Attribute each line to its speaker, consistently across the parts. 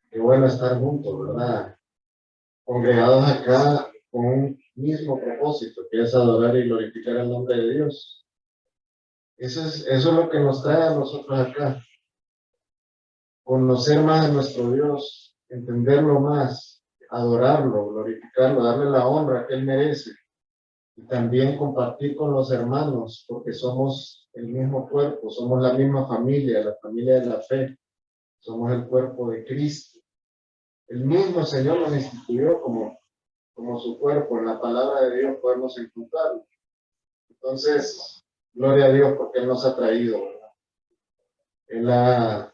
Speaker 1: Qué bueno estar juntos, ¿verdad? Congregados acá con un mismo propósito, que es adorar y glorificar el nombre de Dios. Eso es lo que nos trae a nosotros acá. Conocer más de nuestro Dios, entenderlo más, adorarlo, glorificarlo, darle la honra que Él merece. Y también compartir con los hermanos, porque somos el mismo cuerpo, somos la misma familia, la familia de la fe, somos el cuerpo de Cristo. El mismo Señor nos instituyó como su cuerpo, en la palabra de Dios podemos encontrarlo. Entonces, gloria a Dios porque Él nos ha traído, ¿verdad? Él ha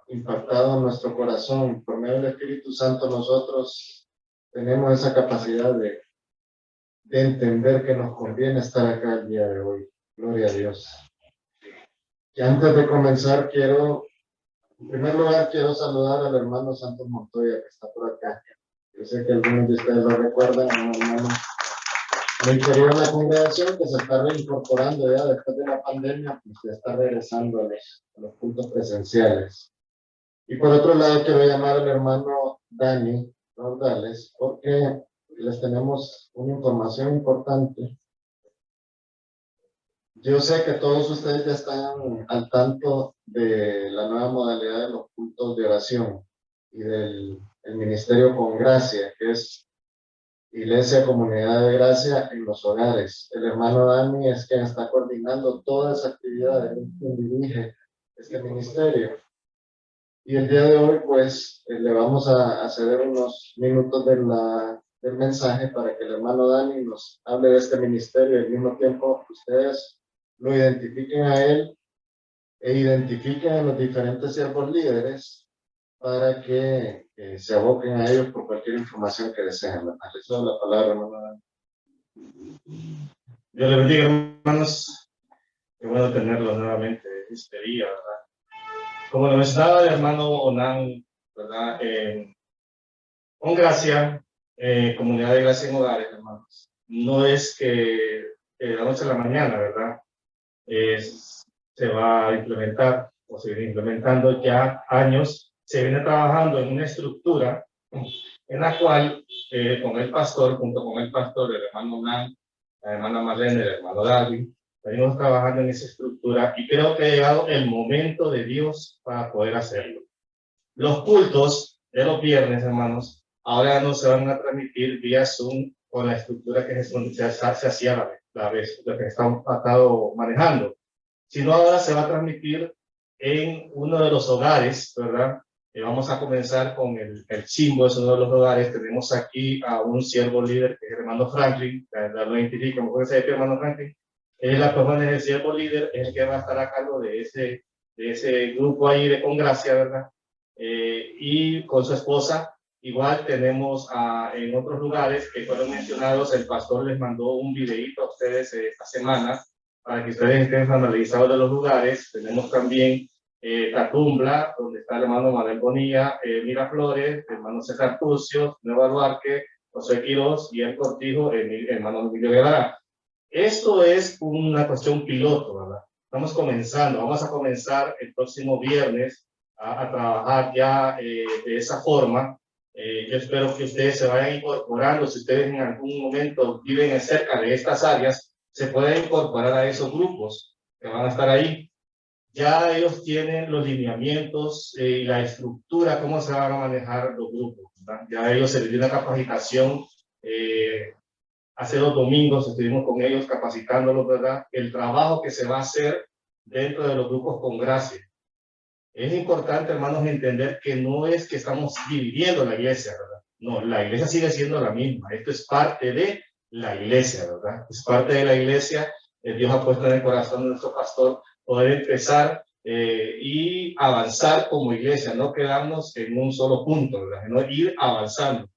Speaker 1: impactado nuestro corazón. Por medio del Espíritu Santo nosotros tenemos esa capacidad de entender que nos conviene estar acá el día de hoy. Gloria a Dios. Y antes de comenzar, en primer lugar, quiero saludar al hermano Santos Montoya, que está por acá. Yo sé que algunos de ustedes lo recuerdan, un hermano muy querido en la congregación, que se está reincorporando ya después de la pandemia, pues ya está regresando a los cultos presenciales. Y por otro lado, quiero llamar al hermano Dani Nordales, porque les tenemos una información importante. Yo sé que todos ustedes ya están al tanto de la nueva modalidad de los cultos de oración y del ministerio con gracia, que es Iglesia Comunidad de Gracia en los hogares. El hermano Dani es quien está coordinando todas esas actividades, quien dirige este ministerio. Y el día de hoy, pues, le vamos a ceder unos minutos del mensaje para que el hermano Dani nos hable de este ministerio y al mismo tiempo ustedes lo identifiquen a él e identifiquen a los diferentes siervos líderes para que se aboquen a ellos por cualquier información que deseen. Les doy la palabra, hermano Dani.
Speaker 2: Dios les bendiga, hermanos. Qué bueno tenerlos nuevamente este día, ¿verdad? Como lo mencionaba el hermano Onan, ¿verdad? Con gracia, comunidad de gracia en hogares, hermanos. No es que de la noche a la mañana, ¿verdad? Se va a implementar o se viene implementando ya años. Se viene trabajando en una estructura en la cual, con el pastor, junto con el pastor, el hermano Onan, la hermana Marlene, el hermano David, venimos trabajando en esa estructura y creo que ha llegado el momento de Dios para poder hacerlo. Los cultos de los viernes, hermanos, ahora no se van a transmitir vía Zoom con la estructura que se hacía la vez, lo que estamos manejando, sino ahora se va a transmitir en uno de los hogares, ¿verdad? Vamos a comenzar con el Chimbo, es uno de los hogares. Tenemos aquí a un siervo líder, que es el hermano Franklin, lo identifico, ¿cómo se llama hermano Franklin? Él es la persona del siervo líder, es el que va a estar a cargo de ese grupo ahí de Congracia, ¿verdad? Y con su esposa. Igual tenemos en otros lugares que fueron mencionados, el pastor les mandó un videito a ustedes esta semana para que ustedes estén familiarizados de los lugares. Tenemos también Tatumbla, donde está el hermano Manuel Bonilla, Miraflores, el hermano César Turcio, Nueva Duarque, José Quiroz y el Cortijo, el hermano Emilio Guevara. Esto es una cuestión piloto, ¿verdad? Estamos comenzando, vamos a comenzar el próximo viernes a trabajar ya de esa forma. Yo espero que ustedes se vayan incorporando. Si ustedes en algún momento viven cerca de estas áreas, se pueden incorporar a esos grupos que van a estar ahí. Ya ellos tienen los lineamientos y la estructura, cómo se van a manejar los grupos, ¿verdad? Ya ellos se les dio una capacitación. Hace 2 domingos estuvimos con ellos capacitándolos, ¿verdad? El trabajo que se va a hacer dentro de los grupos con gracia. Es importante, hermanos, entender que no es que estamos dividiendo la iglesia, ¿verdad? No, la iglesia sigue siendo la misma. Esto es parte de la iglesia, ¿verdad? Es parte de la iglesia. Dios ha puesto en el corazón de nuestro pastor poder empezar y avanzar como iglesia, no quedarnos en un solo punto, ¿verdad? No ir avanzando.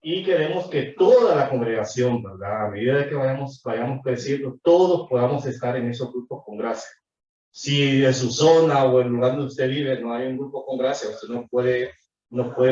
Speaker 2: Y queremos que toda la congregación, ¿verdad? A medida que vayamos creciendo, todos podamos estar en esos grupos con gracia. Si en su zona o en el lugar donde usted vive no hay un grupo con gracia, usted no puede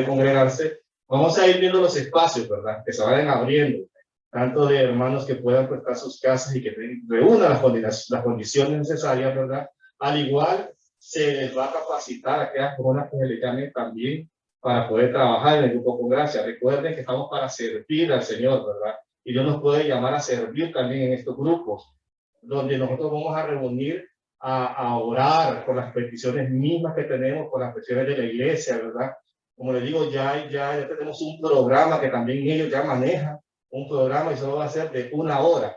Speaker 2: congregarse, vamos a ir viendo los espacios, ¿verdad? Que se vayan abriendo, tanto de hermanos que puedan prestar sus casas y que reúnan las condiciones necesarias, ¿verdad? Al igual, se les va a capacitar a aquellas personas que se les llamen también para poder trabajar en el grupo con gracia. Recuerden que estamos para servir al Señor, ¿verdad? Y Dios nos puede llamar a servir también en estos grupos, donde nosotros vamos a reunir a orar por las peticiones mismas que tenemos, por las peticiones de la iglesia, ¿verdad? Como les digo, ya tenemos un programa que también ellos ya manejan, un programa y solo va a ser de 1 hora.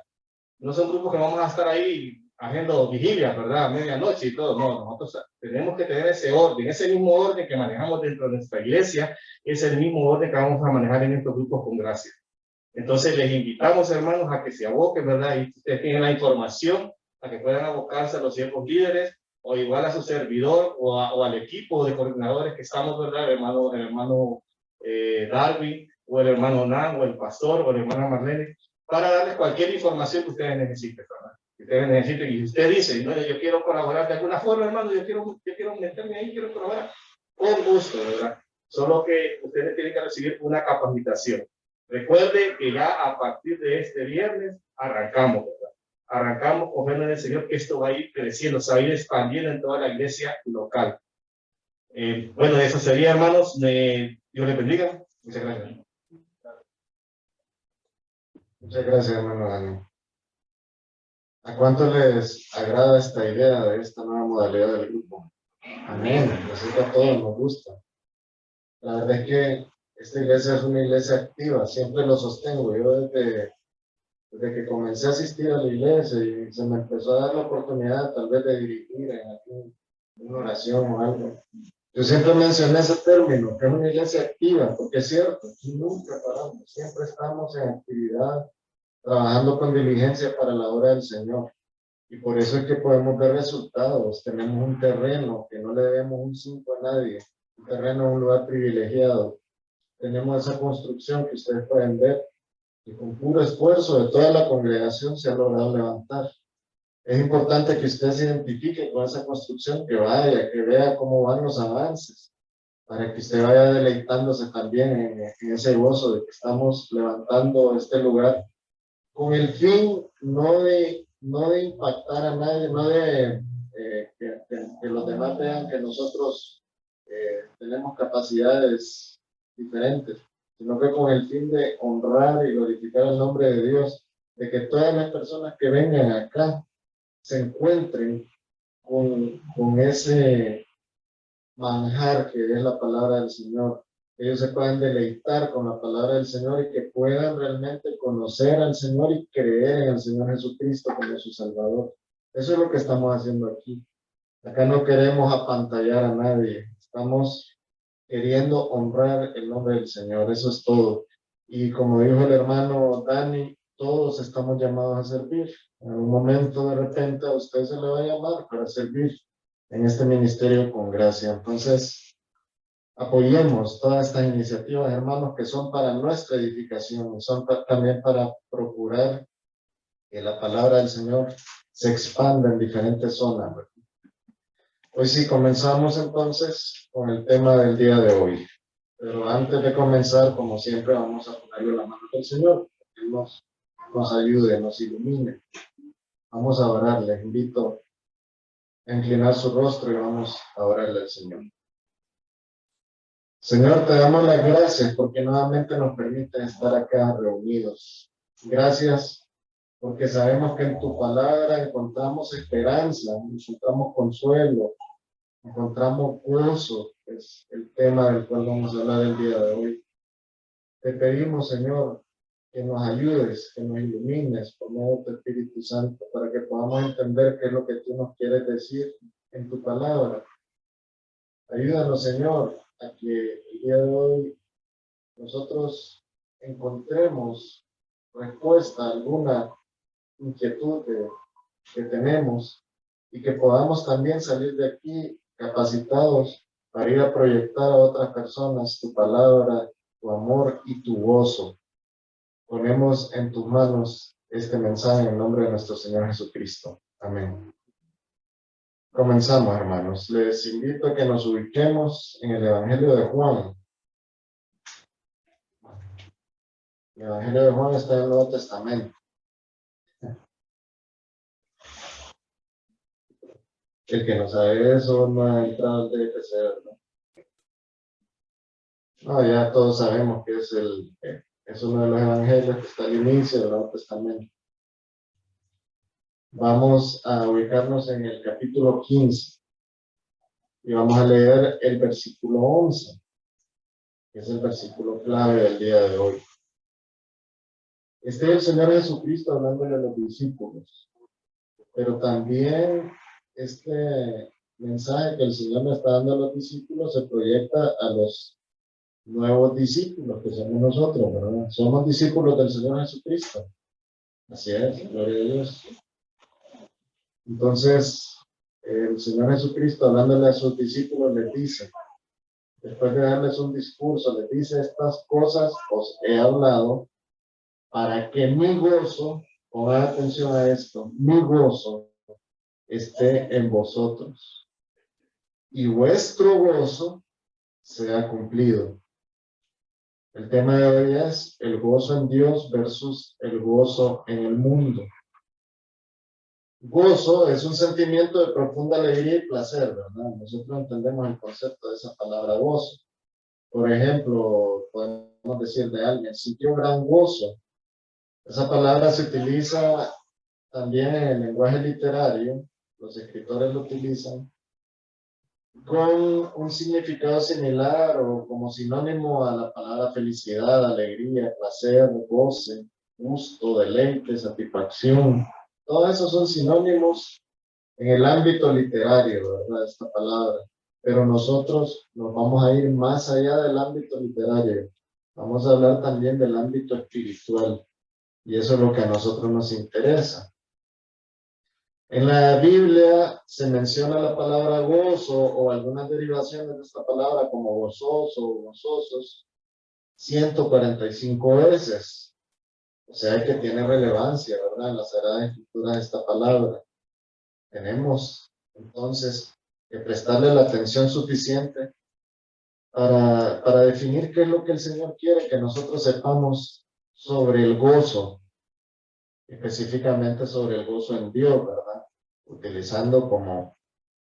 Speaker 2: No son grupos que vamos a estar ahí haciendo vigilias, ¿verdad? A medianoche y todo. No, nosotros tenemos que tener ese orden, ese mismo orden que manejamos dentro de nuestra iglesia, es el mismo orden que vamos a manejar en estos grupos con gracia. Entonces les invitamos, hermanos, a que se aboquen, ¿verdad? Y ustedes tienen la información, a que puedan abocarse a los siervos líderes, o igual a su servidor, o al equipo de coordinadores que estamos, ¿verdad? El hermano Darwin, o el hermano Nan, o el pastor, o la hermana Marlene, para darles cualquier información que ustedes necesiten, ¿verdad? Que ustedes necesiten, y si usted dice, no, yo quiero colaborar de alguna forma, hermano, yo quiero meterme ahí, quiero colaborar, con gusto, ¿verdad? Solo que ustedes tienen que recibir una capacitación. Recuerde que ya a partir de este viernes arrancamos, ¿verdad? Arrancamos confiando en el Señor que esto va a ir creciendo, se va a ir expandiendo en toda la iglesia local. Bueno, eso sería, hermanos. Dios les bendiga. Muchas gracias.
Speaker 1: Muchas gracias, hermano Dani. ¿A cuánto les agrada esta idea de esta nueva modalidad del grupo? Amén. Así que a todos nos gusta. La verdad es que esta iglesia es una iglesia activa, siempre lo sostengo. Yo desde que comencé a asistir a la iglesia y se me empezó a dar la oportunidad tal vez de dirigir en una oración o algo. Yo siempre mencioné ese término, que es una iglesia activa, porque es cierto, nunca paramos, siempre estamos en actividad, trabajando con diligencia para la obra del Señor. Y por eso es que podemos ver resultados. Tenemos un terreno que no le debemos un 5 a nadie, un terreno, un lugar privilegiado. Tenemos esa construcción que ustedes pueden ver y con puro esfuerzo de toda la congregación se ha logrado levantar. Es importante que usted se identifique con esa construcción, que vaya, que vea cómo van los avances, para que usted vaya deleitándose también en ese gozo de que estamos levantando este lugar con el fin no de impactar a nadie, no de que los demás vean que nosotros tenemos capacidades diferentes, sino que con el fin de honrar y glorificar el nombre de Dios, de que todas las personas que vengan acá se encuentren con ese manjar que es la palabra del Señor. Ellos se puedan deleitar con la palabra del Señor y que puedan realmente conocer al Señor y creer en el Señor Jesucristo como su Salvador. Eso es lo que estamos haciendo aquí. Acá no queremos apantallar a nadie. Estamos queriendo honrar el nombre del Señor. Eso es todo. Y como dijo el hermano Dani, todos estamos llamados a servir. En un momento de repente a usted se le va a llamar para servir en este ministerio con gracia. Entonces, apoyemos todas estas iniciativas, hermanos, que son para nuestra edificación, son también para procurar que la palabra del Señor se expanda en diferentes zonas. Hoy sí, comenzamos entonces con el tema del día de hoy. Pero antes de comenzar, como siempre, vamos a ponerle la mano al Señor, que Él nos ayude, nos ilumine. Vamos a orar, les invito a inclinar su rostro y vamos a orarle al Señor. Señor, te damos las gracias porque nuevamente nos permite estar acá reunidos. Gracias porque sabemos que en tu palabra encontramos esperanza, encontramos consuelo, encontramos gozo, que es el tema del cual vamos a hablar el día de hoy. Te pedimos, Señor, que nos ayudes, que nos ilumines por medio de tu Espíritu Santo, para que podamos entender qué es lo que tú nos quieres decir en tu palabra. Ayúdanos, Señor, a que el día de hoy nosotros encontremos respuesta a alguna inquietud que tenemos y que podamos también salir de aquí capacitados para ir a proyectar a otras personas tu palabra, tu amor y tu gozo. Ponemos en tus manos este mensaje en nombre de nuestro Señor Jesucristo. Amén. Comenzamos, hermanos. Les invito a que nos ubiquemos en el Evangelio de Juan. El Evangelio de Juan está en el Nuevo Testamento. El que no sabe eso no ha entrado al DFC, ¿verdad? No, ya todos sabemos que es uno de los evangelios que está al inicio del Nuevo Testamento. Vamos a ubicarnos en el capítulo 15 y vamos a leer el versículo 11, que es el versículo clave del día de hoy. Este es el Señor Jesucristo hablándole a los discípulos, pero también este mensaje que el Señor le está dando a los discípulos se proyecta a los nuevos discípulos que somos nosotros, ¿verdad? Somos discípulos del Señor Jesucristo. Así es, gloria a Dios. Entonces, el Señor Jesucristo, hablándole a sus discípulos, les dice, después de darles un discurso, les dice: estas cosas os he hablado para que mi gozo, pongan atención a esto, mi gozo esté en vosotros y vuestro gozo sea cumplido. El tema de hoy es el gozo en Dios versus el gozo en el mundo. Gozo es un sentimiento de profunda alegría y placer, ¿verdad? Nosotros entendemos el concepto de esa palabra gozo. Por ejemplo, podemos decir de alguien: sintió gran gozo. Esa palabra se utiliza también en el lenguaje literario, los escritores lo utilizan con un significado similar o como sinónimo a la palabra felicidad, alegría, placer, goce, gusto, deleite, satisfacción. Todos esos son sinónimos en el ámbito literario, ¿verdad? Esta palabra. Pero nosotros nos vamos a ir más allá del ámbito literario. Vamos a hablar también del ámbito espiritual. Y eso es lo que a nosotros nos interesa. En la Biblia se menciona la palabra gozo o algunas derivaciones de esta palabra como gozoso o gozosos 145 veces. O sea que tiene relevancia, ¿verdad? En la Sagrada Escritura esta palabra. Tenemos entonces que prestarle la atención suficiente para definir qué es lo que el Señor quiere que nosotros sepamos sobre el gozo, específicamente sobre el gozo en Dios, ¿verdad? Utilizando como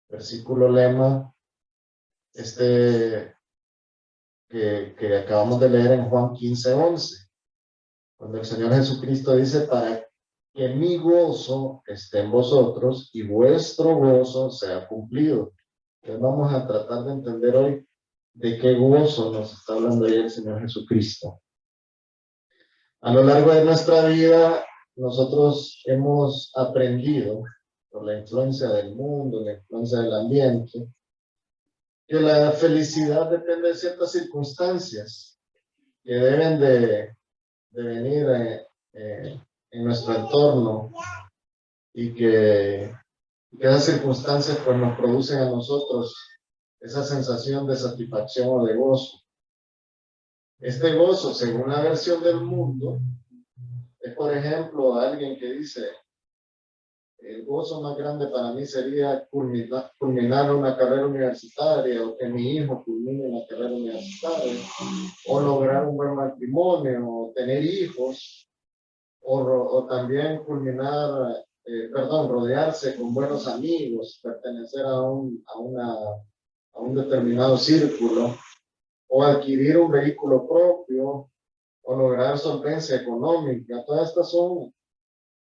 Speaker 1: versículo lema que acabamos de leer en Juan 15:11, cuando el Señor Jesucristo dice: para que mi gozo esté en vosotros y vuestro gozo sea cumplido. Entonces vamos a tratar de entender hoy de qué gozo nos está hablando ahí el Señor Jesucristo. A lo largo de nuestra vida, nosotros hemos aprendido, por la influencia del mundo, la influencia del ambiente, que la felicidad depende de ciertas circunstancias que deben de venir en nuestro entorno y que esas circunstancias pues nos producen a nosotros esa sensación de satisfacción o de gozo. Este gozo, según la versión del mundo, es, por ejemplo, alguien que dice: el gozo más grande para mí sería culminar una carrera universitaria, o que mi hijo culmine una carrera universitaria, o lograr un buen matrimonio, o tener hijos, o también rodearse con buenos amigos, pertenecer a un determinado círculo, o adquirir un vehículo propio, o lograr solvencia económica. Todas estas son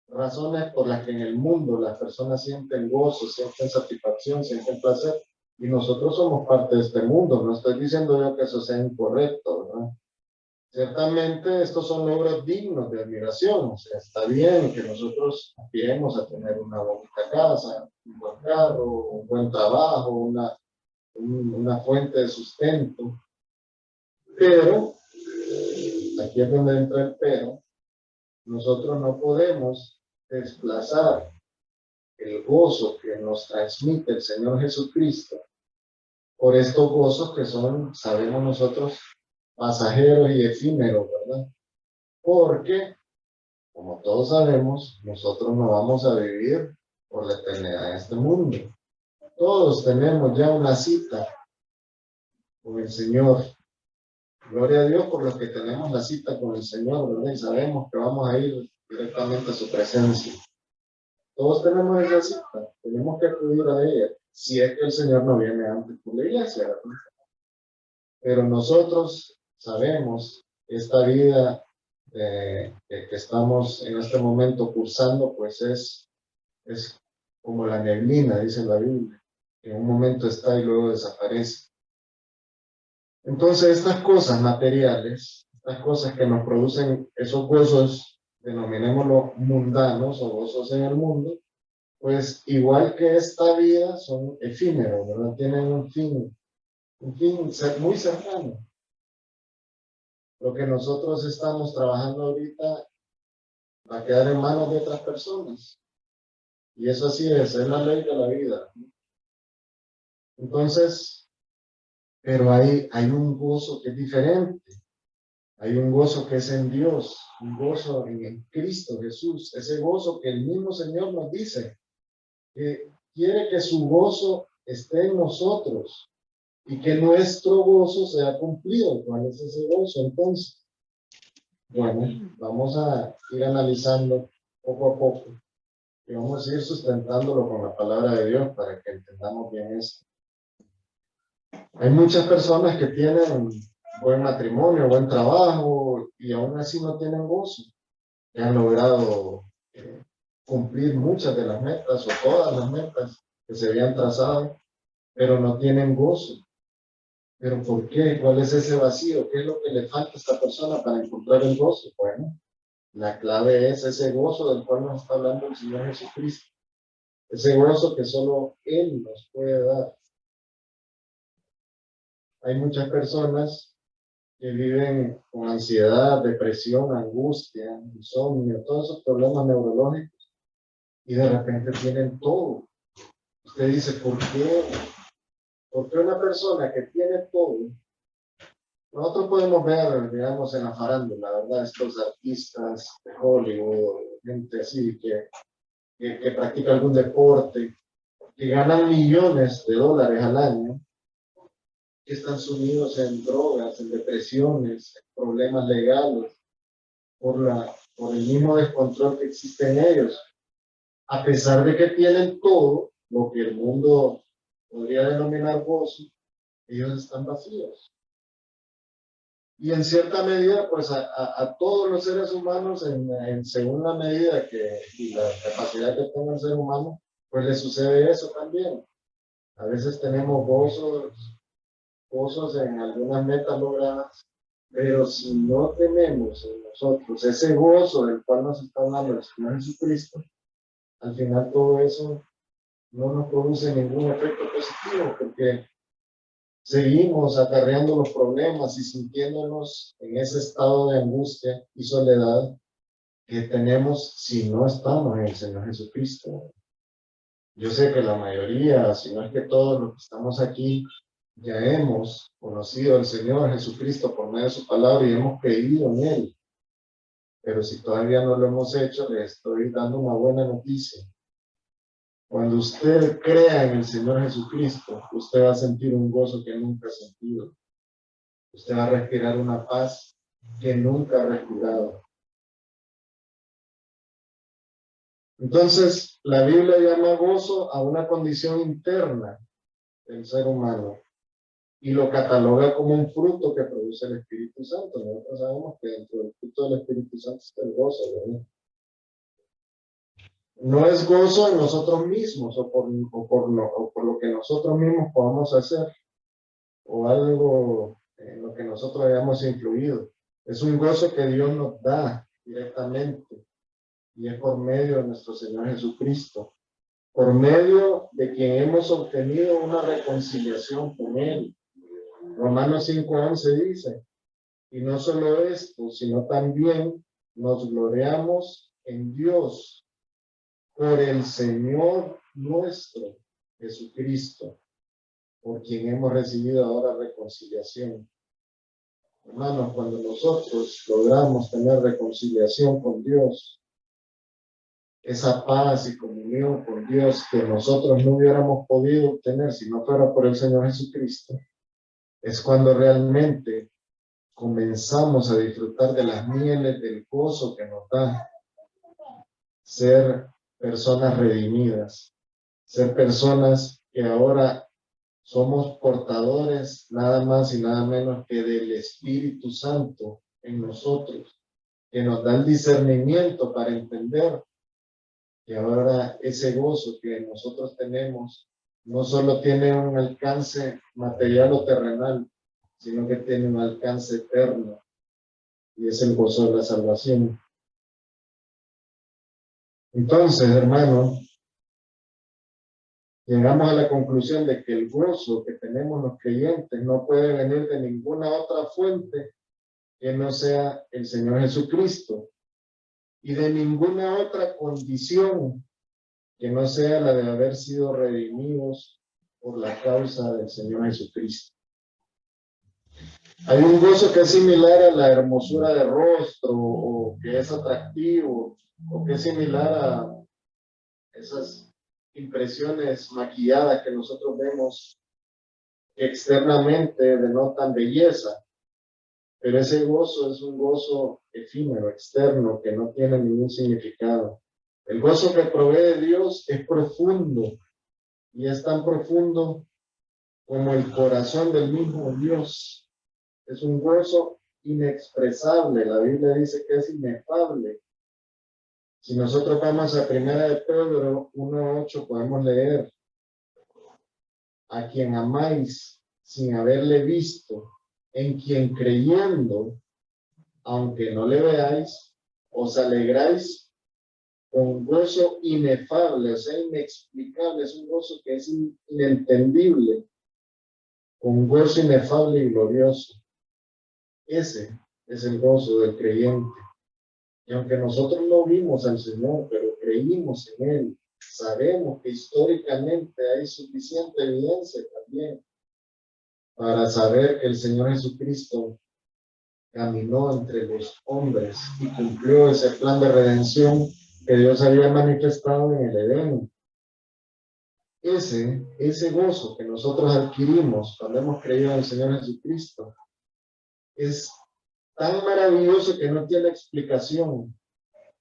Speaker 1: razones por las que en el mundo las personas sienten gozo, sienten satisfacción, sienten placer, y nosotros somos parte de este mundo. No estoy diciendo yo que eso sea incorrecto, ¿verdad? Ciertamente estos son logros dignos de admiración. O sea, está bien que nosotros aspiremos a tener una bonita casa, un buen carro, un buen trabajo, una fuente de sustento, pero aquí es donde entra el pero. Nosotros no podemos desplazar el gozo que nos transmite el Señor Jesucristo por estos gozos que son, sabemos nosotros, pasajeros y efímeros, ¿verdad? Porque, como todos sabemos, nosotros no vamos a vivir por la eternidad en este mundo. Todos tenemos ya una cita con el Señor. Gloria a Dios por los que tenemos la cita con el Señor, ¿verdad? Y sabemos que vamos a ir directamente a su presencia. Todos tenemos esa cita, tenemos que acudir a ella. si es que el Señor no viene antes por la iglesia, ¿verdad? Pero nosotros sabemos esta vida que estamos en este momento cursando, pues es como la neblina, dice la Biblia, que en un momento está y luego desaparece. Entonces estas cosas materiales, estas cosas que nos producen esos gozos, denominémoslo mundanos o gozos en el mundo, pues igual que esta vida son efímeros, ¿verdad? Tienen un fin muy cercano. Lo que nosotros estamos trabajando ahorita va a quedar en manos de otras personas. Y eso así es la ley de la vida. Entonces, pero hay un gozo que es diferente. Hay un gozo que es en Dios, un gozo en Cristo Jesús. Ese gozo que el mismo Señor nos dice, que quiere que su gozo esté en nosotros y que nuestro gozo sea cumplido. ¿Cuál es ese gozo entonces? Bueno, vamos a ir analizando poco a poco y vamos a ir sustentándolo con la palabra de Dios para que entendamos bien esto. Hay muchas personas que tienen buen matrimonio, buen trabajo y aún así no tienen gozo, que han logrado cumplir muchas de las metas o todas las metas que se habían trazado, pero no tienen gozo. ¿Pero por qué? ¿Cuál es ese vacío? ¿Qué es lo que le falta a esta persona para encontrar el gozo? Bueno, la clave es ese gozo del cual nos está hablando el Señor Jesucristo. Ese gozo que solo Él nos puede dar. Hay muchas personas que viven con ansiedad, depresión, angustia, insomnio, todos esos problemas neurológicos y de repente tienen todo. Usted dice, ¿por qué? Porque una persona que tiene todo, nosotros podemos ver, digamos, en la farándula, ¿verdad? Estos artistas de Hollywood, gente así que practica algún deporte, que ganan millones de dólares al año, que están sumidos en drogas, en depresiones, en problemas legales, por el mismo descontrol que existe en ellos. A pesar de que tienen todo, lo que el mundo podría denominar gozo, ellos están vacíos. Y en cierta medida, pues a todos los seres humanos, según la medida y la capacidad que tenga el ser humano, pues le sucede eso también. A veces tenemos gozos en algunas metas logradas, pero si no tenemos en nosotros ese gozo del cual nos está hablando el Señor Jesucristo, al final todo eso no nos produce ningún efecto positivo, porque seguimos acarreando los problemas y sintiéndonos en ese estado de angustia y soledad que tenemos si no estamos en el Señor Jesucristo. Yo sé que la mayoría, si no es que todos los que estamos aquí, ya hemos conocido al Señor Jesucristo por medio de su palabra y hemos creído en Él. Pero si todavía no lo hemos hecho, les estoy dando una buena noticia. Cuando usted crea en el Señor Jesucristo, usted va a sentir un gozo que nunca ha sentido. Usted va a respirar una paz que nunca ha respirado. Entonces, la Biblia llama gozo a una condición interna del ser humano y lo cataloga como un fruto que produce el Espíritu Santo. Nosotros sabemos que dentro del fruto del Espíritu Santo está el gozo, ¿verdad? No es gozo en nosotros mismos o por lo que nosotros mismos podamos hacer o algo en lo que nosotros hayamos influido. Es un gozo que Dios nos da directamente y es por medio de nuestro Señor Jesucristo, por medio de quien hemos obtenido una reconciliación con Él. Romanos 5:11 dice, y no solo esto, sino también nos gloriamos en Dios por el Señor nuestro Jesucristo, por quien hemos recibido ahora reconciliación. Hermanos, cuando nosotros logramos tener reconciliación con Dios, esa paz y comunión con Dios que nosotros no hubiéramos podido obtener si no fuera por el Señor Jesucristo, es cuando realmente comenzamos a disfrutar de las mieles del gozo que nos da ser personas redimidas, ser personas que ahora somos portadores nada más y nada menos que del Espíritu Santo en nosotros, que nos da el discernimiento para entender que ahora ese gozo que nosotros tenemos no solo tiene un alcance material o terrenal, sino que tiene un alcance eterno, y es el gozo de la salvación. Entonces, hermanos, llegamos a la conclusión de que el gozo que tenemos los creyentes no puede venir de ninguna otra fuente que no sea el Señor Jesucristo, y de ninguna otra condición que no sea la de haber sido redimidos por la causa del Señor Jesucristo. Hay un gozo que es similar a la hermosura de rostro, o que es atractivo, o que es similar a esas impresiones maquilladas que nosotros vemos que externamente denotan belleza, pero ese gozo es un gozo efímero, externo, que no tiene ningún significado. El gozo que provee Dios es profundo, y es tan profundo como el corazón del mismo Dios. Es un gozo inexpresable. La Biblia dice que es inefable. Si nosotros vamos a 1 de Pedro 1:8, podemos leer: a quien amáis sin haberle visto, en quien creyendo, aunque no le veáis, os alegráis con gozo inefable, o sea, inexplicable. Es un gozo que es inentendible, con gozo inefable y glorioso. Ese es el gozo del creyente. Y aunque nosotros no vimos al Señor, pero creímos en Él, sabemos que históricamente hay suficiente evidencia también para saber que el Señor Jesucristo caminó entre los hombres y cumplió ese plan de redención que Dios había manifestado en el Edén. Ese gozo que nosotros adquirimos cuando hemos creído en el Señor Jesucristo es tan maravilloso que no tiene explicación.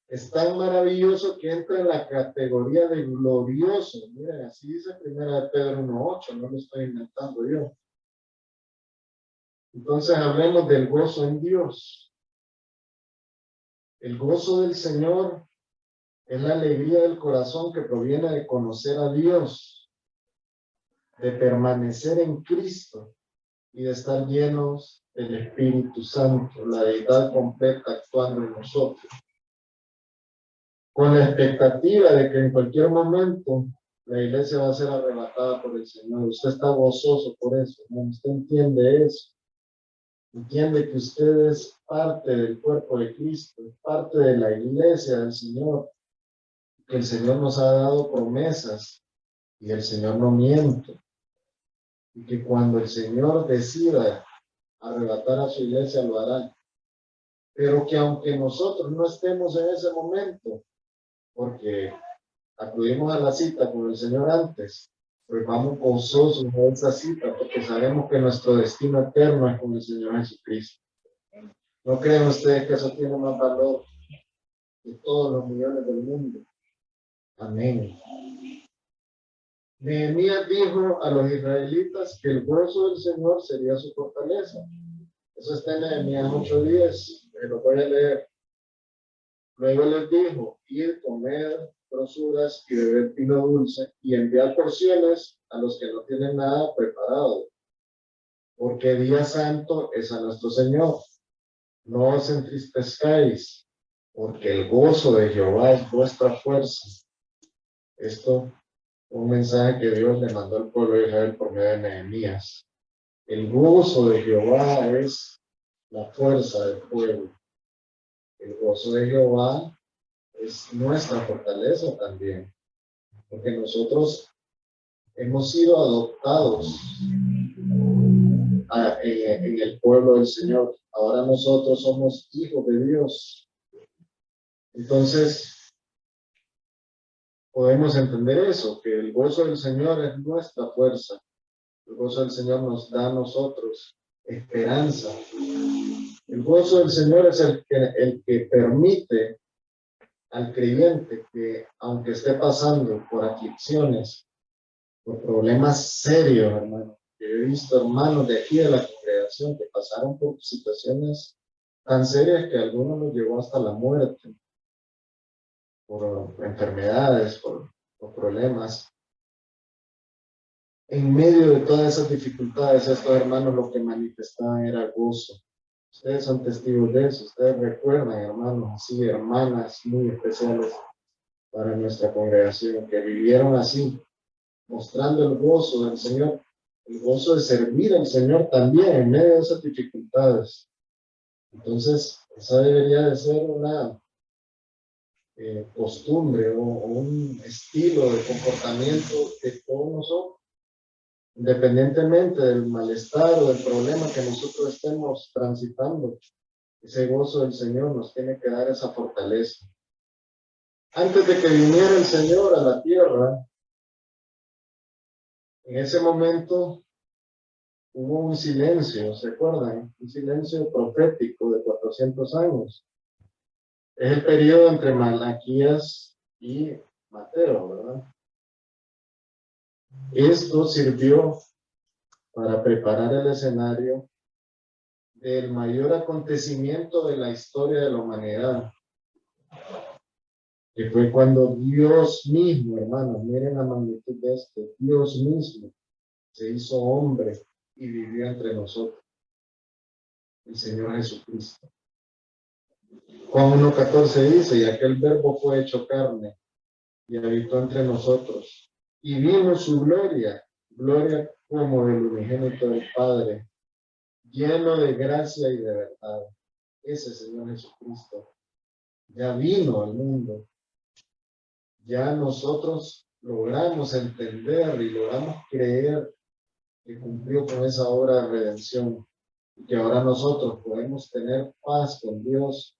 Speaker 1: Es tan maravilloso que entra en la categoría de glorioso. Miren, así dice 1 de Pedro 1:8, no lo estoy inventando yo. Entonces hablemos del gozo en Dios. El gozo del Señor es la alegría del corazón que proviene de conocer a Dios, de permanecer en Cristo y de estar llenos del Espíritu Santo, la deidad completa actuando en nosotros, con la expectativa de que en cualquier momento la iglesia va a ser arrebatada por el Señor. Usted está gozoso por eso, ¿no? Usted entiende eso. Entiende que usted es parte del cuerpo de Cristo, es parte de la iglesia del Señor, que el Señor nos ha dado promesas y el Señor no miente. Y que cuando el Señor decida arrebatar a su iglesia, lo hará. Pero que aunque nosotros no estemos en ese momento, porque acudimos a la cita con el Señor antes, pues vamos gozosos a esa cita, porque sabemos que nuestro destino eterno es con el Señor Jesucristo. ¿No creen ustedes que eso tiene más valor que todos los millones del mundo? Amén. Nehemías dijo a los israelitas que el gozo del Señor sería su fortaleza. Eso está en Nehemías 8:10, lo voy a leer. Luego les dijo: id, comer grosuras y beber vino dulce, y enviar porciones a los que no tienen nada preparado, porque día santo es a nuestro Señor. No os entristezcáis, porque el gozo de Jehová es vuestra fuerza. Esto, un mensaje que Dios le mandó al pueblo de Israel por medio de Nehemías. El gozo de Jehová es la fuerza del pueblo. El gozo de Jehová es nuestra fortaleza también, porque nosotros hemos sido adoptados en el pueblo del Señor. Ahora nosotros somos hijos de Dios. Entonces, podemos entender eso, que el gozo del Señor es nuestra fuerza. El gozo del Señor nos da a nosotros esperanza. El gozo del Señor es el que permite al creyente que, aunque esté pasando por aflicciones, por problemas serios, hermano. Yo he visto hermanos de aquí de la congregación que pasaron por situaciones tan serias que a algunos los llevó hasta la muerte, por enfermedades, por problemas. En medio de todas esas dificultades, estos hermanos lo que manifestaban era gozo. Ustedes son testigos de eso. Ustedes recuerdan, hermanos, así, hermanas muy especiales para nuestra congregación, que vivieron así, mostrando el gozo del Señor, el gozo de servir al Señor también en medio de esas dificultades. Entonces, esa debería de ser una costumbre o un estilo de comportamiento de todos nosotros, independientemente del malestar o del problema que nosotros estemos transitando. Ese gozo del Señor nos tiene que dar esa fortaleza. Antes de que viniera el Señor a la tierra, en ese momento hubo un silencio, ¿se acuerdan? Un silencio profético de 400 años. Es el periodo entre Malaquías y Mateo, ¿verdad? Esto sirvió para preparar el escenario del mayor acontecimiento de la historia de la humanidad, que fue cuando Dios mismo, hermanos, miren la magnitud de esto, Dios mismo se hizo hombre y vivió entre nosotros, el Señor Jesucristo. Juan 1:14 dice, y aquel verbo fue hecho carne y habitó entre nosotros, y vimos su gloria, gloria como del unigénito del Padre, lleno de gracia y de verdad. Ese Señor Jesucristo ya vino al mundo. Ya nosotros logramos entender y logramos creer que cumplió con esa obra de redención y que ahora nosotros podemos tener paz con Dios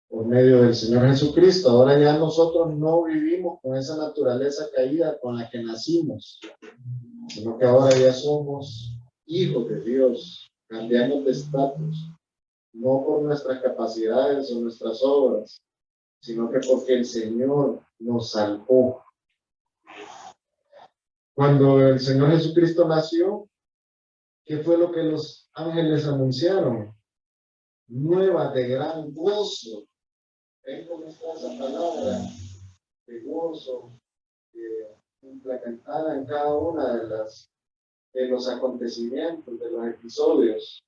Speaker 1: por medio del Señor Jesucristo. Ahora ya nosotros no vivimos con esa naturaleza caída con la que nacimos, sino que ahora ya somos hijos de Dios, cambiamos de estatus, no por nuestras capacidades o nuestras obras, sino que porque el Señor nos salvó. Cuando el Señor Jesucristo nació, ¿qué fue lo que los ángeles anunciaron? Nueva de gran gozo. ¿Ven cómo está esa palabra de gozo implementada en cada una de los acontecimientos, de los episodios,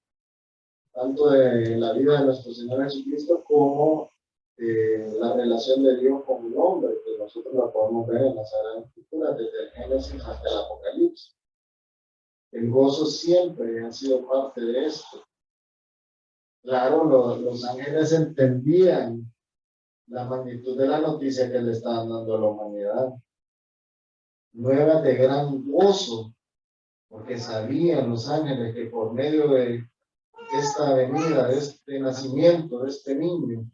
Speaker 1: tanto de la vida de nuestro Señor Jesucristo como la relación de Dios con el hombre, que nosotros la podemos ver en la Sagrada Escritura, desde el Génesis hasta el Apocalipsis. El gozo siempre ha sido parte de esto. Claro, los ángeles entendían la magnitud de la noticia que le estaban dando a la humanidad. Nueva de gran gozo, porque sabían los ángeles que por medio de esta venida, de este nacimiento, de este niño,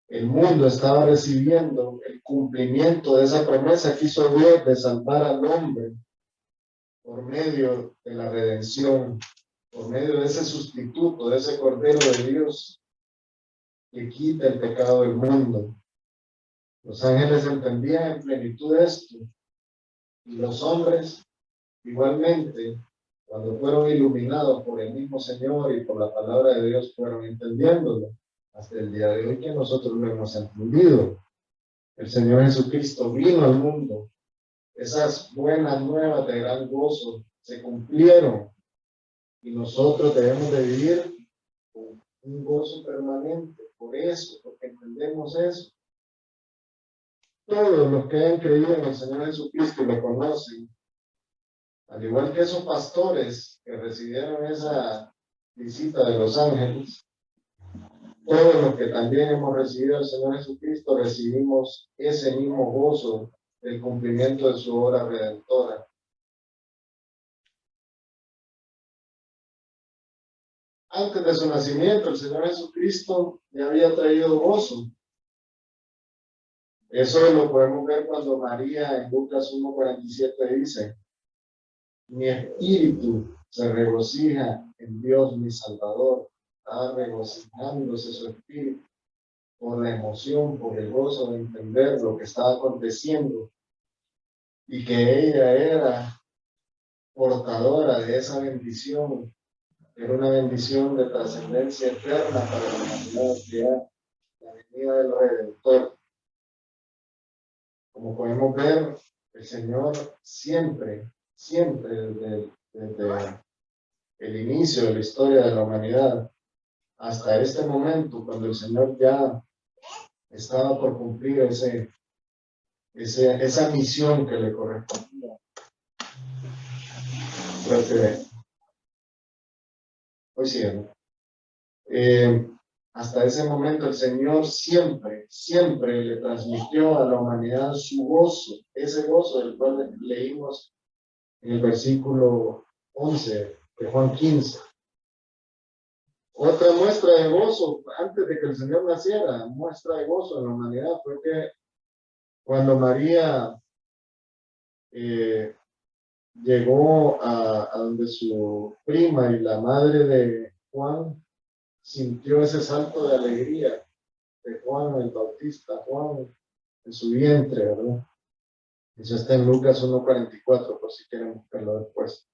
Speaker 1: el mundo estaba recibiendo el cumplimiento de esa promesa que hizo Dios de salvar al hombre por medio de la redención, por medio de ese sustituto, de ese Cordero de Dios que quita el pecado del mundo. Los ángeles entendían en plenitud esto, y los hombres igualmente, cuando fueron iluminados por el mismo Señor y por la palabra de Dios, fueron entendiéndolo hasta el día de hoy que nosotros lo hemos entendido. El Señor Jesucristo vino al mundo. Esas buenas nuevas de gran gozo se cumplieron y nosotros debemos de vivir con un gozo permanente. Por eso, porque entendemos eso. Todos los que han creído en el Señor Jesucristo y lo conocen, al igual que esos pastores que recibieron esa visita de los ángeles, todos los que también hemos recibido al Señor Jesucristo recibimos ese mismo gozo del cumplimiento de su obra redentora. Antes de su nacimiento, el Señor Jesucristo ya había traído gozo. Eso lo podemos ver cuando María en Lucas 1:47 dice: mi espíritu se regocija en Dios mi Salvador. Estaba regocijándose su espíritu por la emoción, por el gozo de entender lo que estaba aconteciendo. y que ella era portadora de esa bendición. Era una bendición de trascendencia eterna para la humanidad, que era la venida del Redentor. Como podemos ver, el Señor siempre, desde el inicio de la historia de la humanidad hasta este momento, cuando el Señor ya estaba por cumplir esa misión que le correspondía. Porque, hoy sí, ¿no? Hasta ese momento el Señor siempre le transmitió a la humanidad su gozo, ese gozo del cual leímos en el versículo 11 de Juan 15. Otra muestra de gozo, antes de que el Señor naciera, muestra de gozo en la humanidad, fue que cuando María llegó a donde su prima y la madre de Juan, sintió ese salto de alegría de Juan el Bautista, Juan en su vientre, ¿verdad? Eso está en Lucas 1:44, por si quieren buscarlo después.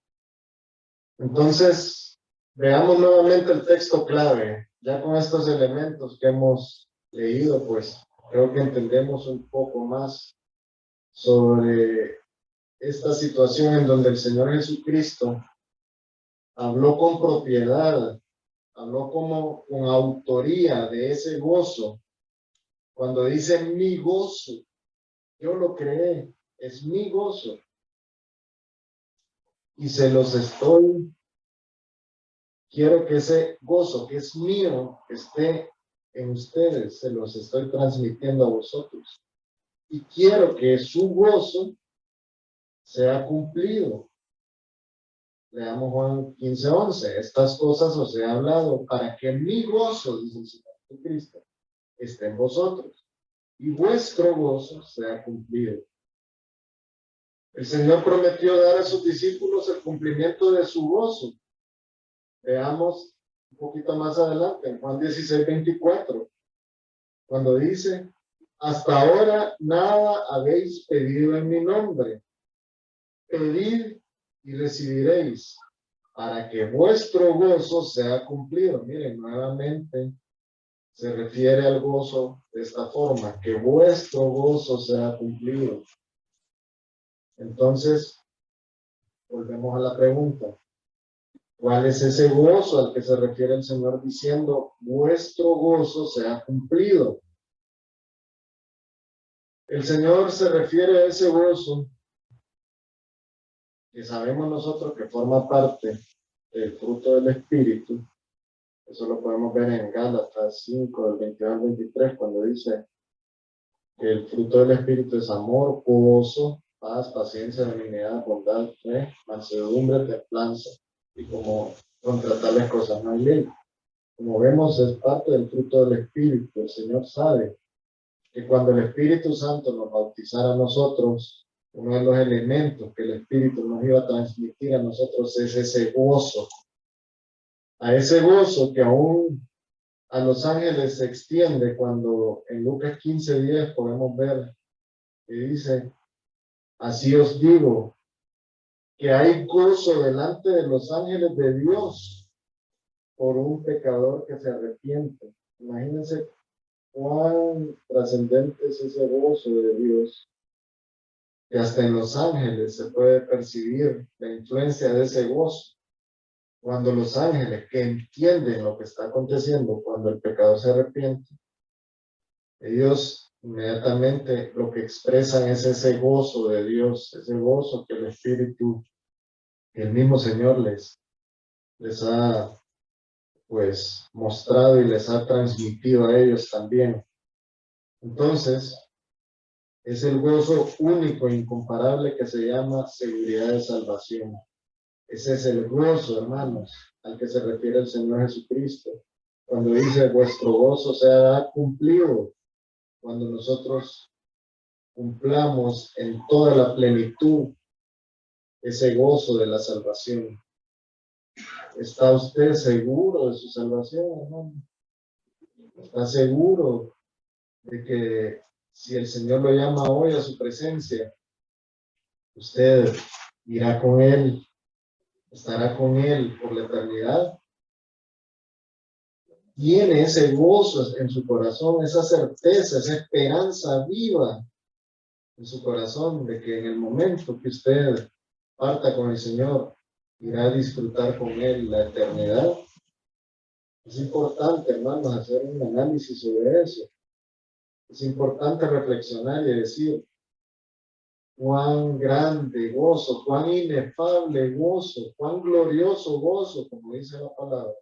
Speaker 1: Entonces, veamos nuevamente el texto clave. Ya con estos elementos que hemos leído, pues creo que entendemos un poco más sobre esta situación en donde el Señor Jesucristo habló con propiedad, habló como con autoría de ese gozo. Cuando dice mi gozo, yo lo creé, es mi gozo. Y se los quiero que ese gozo que es mío esté en ustedes, se los estoy transmitiendo a vosotros. Y quiero que su gozo sea cumplido. Leamos Juan 15:11. Estas cosas os he hablado para que mi gozo, dice el Señor Jesucristo, esté en vosotros y vuestro gozo sea cumplido. El Señor prometió dar a sus discípulos el cumplimiento de su gozo. Veamos un poquito más adelante, en Juan 16:24, cuando dice, hasta ahora nada habéis pedido en mi nombre. Pedid y recibiréis, para que vuestro gozo sea cumplido. Miren, nuevamente se refiere al gozo de esta forma, que vuestro gozo sea cumplido. Entonces, volvemos a la pregunta. ¿Cuál es ese gozo al que se refiere el Señor diciendo, vuestro gozo sea cumplido? El Señor se refiere a ese gozo que sabemos nosotros que forma parte del fruto del Espíritu. Eso lo podemos ver en Gálatas 5, del 22 al 23, cuando dice que el fruto del Espíritu es amor, gozo, paz, paciencia, benignidad, bondad, fe, mansedumbre, templanza. Y como contra tales cosas no hay ley. Como vemos, es parte del fruto del Espíritu. El Señor sabe que cuando el Espíritu Santo nos bautizara a nosotros, uno de los elementos que el Espíritu nos iba a transmitir a nosotros es ese gozo. A ese gozo que aún a los ángeles se extiende cuando en Lucas 15:10 podemos ver que dice, así os digo, que hay gozo delante de los ángeles de Dios por un pecador que se arrepiente. Imagínense cuán trascendente es ese gozo de Dios, que hasta en los ángeles se puede percibir la influencia de ese gozo. Cuando los ángeles que entienden lo que está aconteciendo, cuando el pecador se arrepiente, ellos inmediatamente lo que expresan es ese gozo de Dios, ese gozo que el Espíritu, que el mismo Señor les ha pues mostrado y les ha transmitido a ellos también. Entonces, es el gozo único e incomparable que se llama seguridad de salvación. Ese es el gozo, hermanos, al que se refiere el Señor Jesucristo. Cuando dice, vuestro gozo sea cumplido, cuando nosotros cumplamos en toda la plenitud ese gozo de la salvación. ¿Está usted seguro de su salvación, hermano? ¿Está seguro de que si el Señor lo llama hoy a su presencia, Usted irá con Él, estará con Él por la eternidad. Tiene ese gozo en su corazón, esa certeza, esa esperanza viva en su corazón de que en el momento que usted parta con el Señor, irá a disfrutar con Él la eternidad. Es importante, hermanos, hacer un análisis sobre eso. Es importante reflexionar y decir cuán grande gozo, cuán inefable gozo, cuán glorioso gozo, como dice la palabra,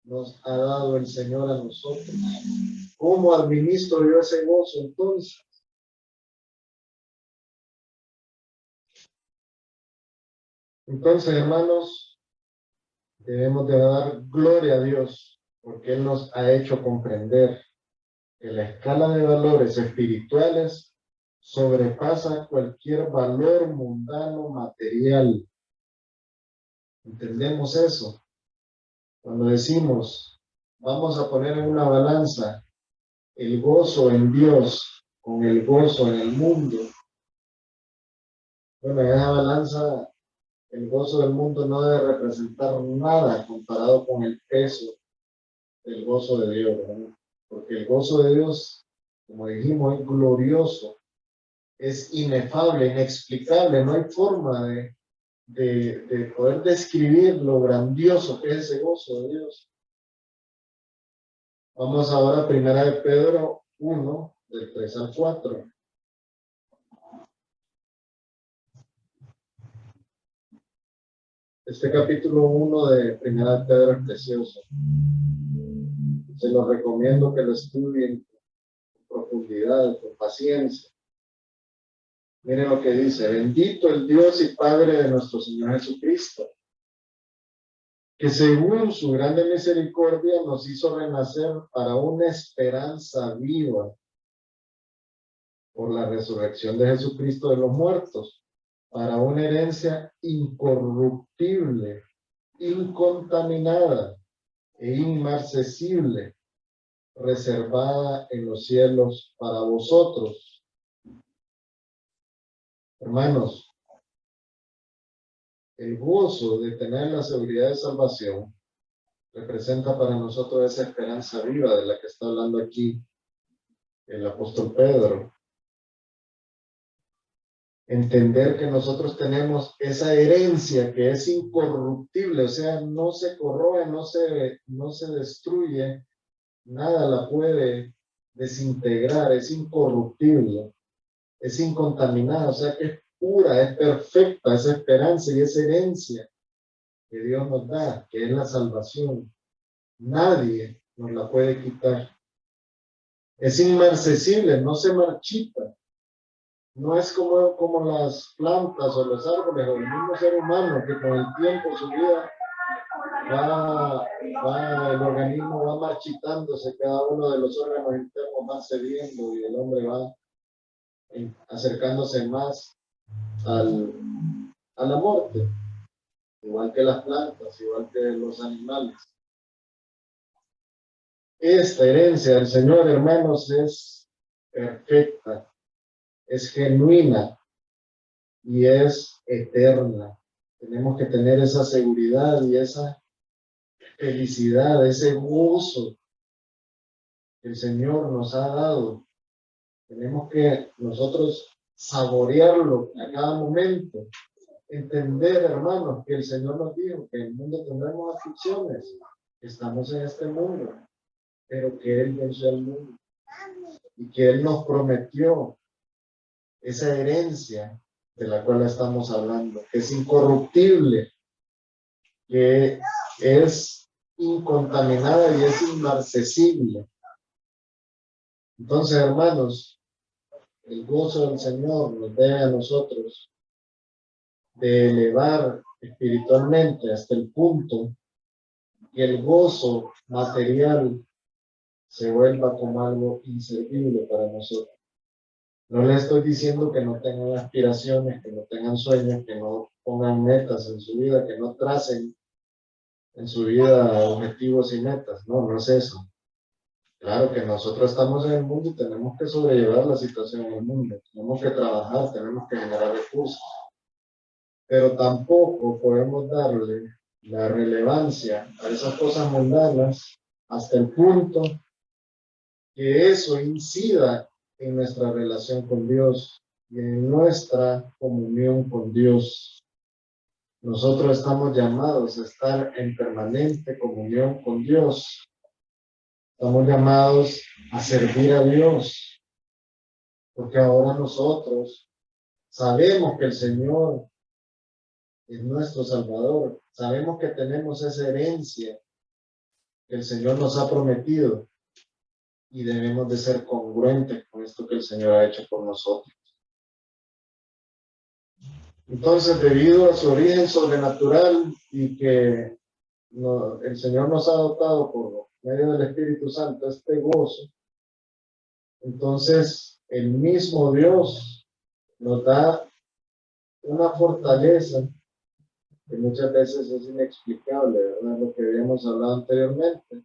Speaker 1: nos ha dado el Señor a nosotros. ¿Cómo administro yo ese gozo entonces? Entonces, hermanos, debemos de dar gloria a Dios porque Él nos ha hecho comprender que la escala de valores espirituales sobrepasa cualquier valor mundano material. ¿Entendemos eso? Cuando decimos, vamos a poner en una balanza el gozo en Dios con el gozo en el mundo, bueno, en esa balanza el gozo del mundo no debe representar nada comparado con el peso del gozo de Dios, ¿verdad? Porque el gozo de Dios, como dijimos, es glorioso, es inefable, inexplicable, no hay forma de poder describir lo grandioso que es ese gozo de Dios. Vamos ahora a 1 de Pedro 1, del 3 al 4. Este capítulo 1 de 1 de Pedro es precioso. Se los recomiendo que lo estudien con profundidad, con paciencia. Miren lo que dice: bendito el Dios y Padre de nuestro Señor Jesucristo, que según su grande misericordia nos hizo renacer para una esperanza viva por la resurrección de Jesucristo de los muertos, para una herencia incorruptible, incontaminada e inmarcesible, reservada en los cielos para vosotros. Hermanos, el gozo de tener la seguridad de salvación representa para nosotros esa esperanza viva de la que está hablando aquí el apóstol Pedro. Entender que nosotros tenemos esa herencia que es incorruptible, o sea, no se corroe, no se destruye, nada la puede desintegrar, es incorruptible, es incontaminada, o sea que es pura, es perfecta esa esperanza y esa herencia que Dios nos da, que es la salvación. Nadie nos la puede quitar. Es inmarcesible, no se marchita. No es como las plantas o los árboles o el mismo ser humano que con el tiempo su vida el organismo va marchitándose, cada uno de los órganos internos va cediendo y el hombre va acercándose más a la muerte, igual que las plantas, igual que los animales. Esta herencia del Señor, hermanos, es perfecta, es genuina y es eterna. Tenemos que tener esa seguridad y esa felicidad, ese gozo que el Señor nos ha dado. Tenemos que nosotros saborearlo a cada momento. Entender, hermanos, que el Señor nos dijo que en el mundo tendremos aflicciones, que estamos en este mundo, pero que Él venció al mundo y que Él nos prometió esa herencia de la cual estamos hablando, que es incorruptible, que es incontaminada y es inmarcesible. Entonces, hermanos, el gozo del Señor nos debe a nosotros de elevar espiritualmente hasta el punto que el gozo material se vuelva como algo inservible para nosotros. No les estoy diciendo que no tengan aspiraciones, que no tengan sueños, que no pongan metas en su vida, que no tracen en su vida objetivos y metas. No, no es eso. Claro que nosotros estamos en el mundo y tenemos que sobrellevar la situación en el mundo, tenemos que trabajar, tenemos que generar recursos, pero tampoco podemos darle la relevancia a esas cosas mundanas hasta el punto que eso incida en nuestra relación con Dios y en nuestra comunión con Dios. Nosotros estamos llamados a estar en permanente comunión con Dios. Estamos llamados a servir a Dios, porque ahora nosotros sabemos que el Señor es nuestro Salvador. Sabemos que tenemos esa herencia que el Señor nos ha prometido y debemos de ser congruentes con esto que el Señor ha hecho por nosotros. Entonces, debido a su origen sobrenatural y que el Señor nos ha dotado por medio del Espíritu Santo este gozo, entonces el mismo Dios nos da una fortaleza que muchas veces es inexplicable, ¿verdad? Lo que habíamos hablado anteriormente.